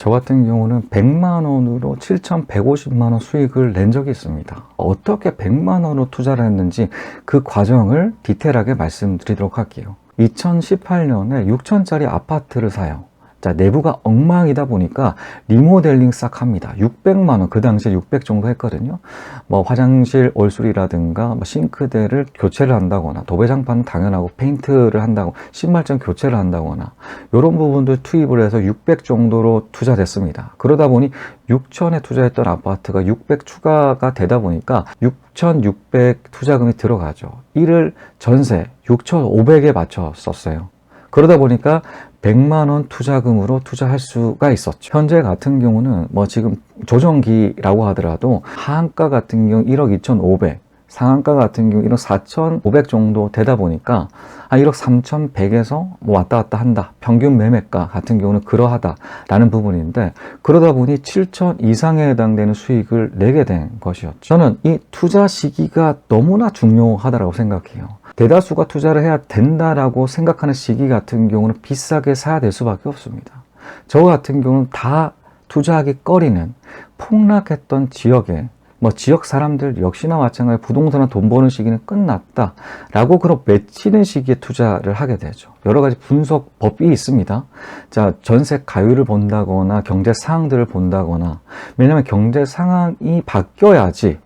저 같은 경우는 100만 원으로 7,150만 원 수익을 낸 적이 있습니다. 어떻게 100만 원으로 투자를 했는지 그 과정을 디테일하게 말씀드리도록 할게요. 2018년에 6천짜리 아파트를 사요. 자, 내부가 엉망이다 보니까 리모델링 싹 합니다. 600만 원, 그 당시에 600 정도 했거든요. 뭐 화장실 올수리라든가 뭐 싱크대를 교체를 한다거나, 도배장판은 당연하고 페인트를 한다고, 신발장 교체를 한다거나 이런 부분들 투입을 해서 600 정도로 투자됐습니다. 그러다 보니 6천에 투자했던 아파트가 600 추가가 되다 보니까 6,600 투자금이 들어가죠. 이를 전세 6,500에 맞춰 썼어요. 그러다 보니까 100만 원 투자금으로 투자할 수가 있었죠. 현재 같은 경우는 뭐 지금 조정기라고 하더라도 하한가 같은 경우 1억 2,500, 상한가 같은 경우 1억 4,500 정도 되다 보니까 1억 3,100에서 뭐 왔다 갔다 한다. 평균 매매가 같은 경우는 그러하다라는 부분인데, 그러다 보니 7천 이상에 해당되는 수익을 내게 된 것이었죠. 저는 이 투자 시기가 너무나 중요하다고 생각해요. 대다수가 투자를 해야 된다라고 생각하는 시기 같은 경우는 비싸게 사야 될 수밖에 없습니다. 저 같은 경우는 다 투자하기 꺼리는 폭락했던 지역에 뭐 지역 사람들 역시나 마찬가지로 부동산은 돈 버는 시기는 끝났다 라고 그런 외치는 시기에 투자를 하게 되죠. 여러 가지 분석 법이 있습니다. 자, 전세 가율을 본다거나 경제 상황들을 본다거나, 왜냐하면 경제 상황이 바뀌어야지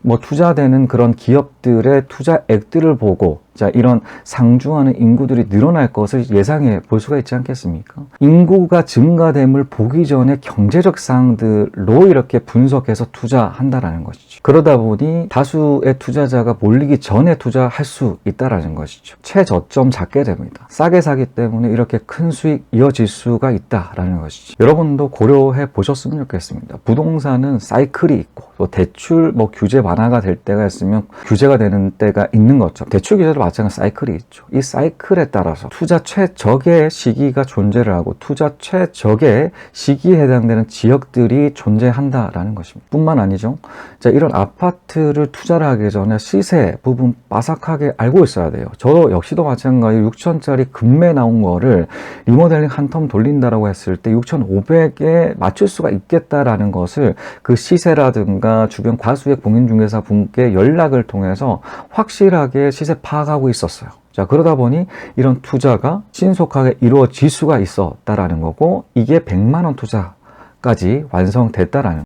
뭐 투자되는 그런 기업들의 투자액들을 보고, 자, 이런 상중하는 인구들이 늘어날 것을 예상해 볼 수가 있지 않겠습니까? 인구가 증가됨을 보기 전에 경제적 사항들로 이렇게 분석해서 투자한다라는 것이죠. 그러다 보니 다수의 투자자가 몰리기 전에 투자할 수 있다라는 것이죠. 최저점 잡게 됩니다. 싸게 사기 때문에 이렇게 큰 수익 이어질 수가 있다라는 것이죠. 여러분도 고려해 보셨으면 좋겠습니다. 부동산은 사이클이 있고, 또 대출 뭐 규제 완화가 될 때가 있으면 규제가 되는 때가 있는 것처럼 대출 규제도 마찬가지 사이클이 있죠. 이 사이클에 따라서 투자 최적의 시기가 존재를 하고 투자 최적의 시기에 해당되는 지역들이 존재한다라는 것입니다. 뿐만 아니죠. 자, 이런 아파트를 투자를 하기 전에 시세 부분 빠삭하게 알고 있어야 돼요. 저 역시도 마찬가지로 6천짜리 금매 나온 거를 리모델링 한 텀 돌린다라고 했을 때 6,500에 맞출 수가 있겠다라는 것을 그 시세라든가 주변 과수의 공인중개사 분께 연락을 통해서 확실하게 시세 파악하고 있었어요. 자, 그러다 보니 이런 투자가 신속하게 이루어질 수가 있었다라는 거고, 이게 100만 원 투자까지 완성됐다라는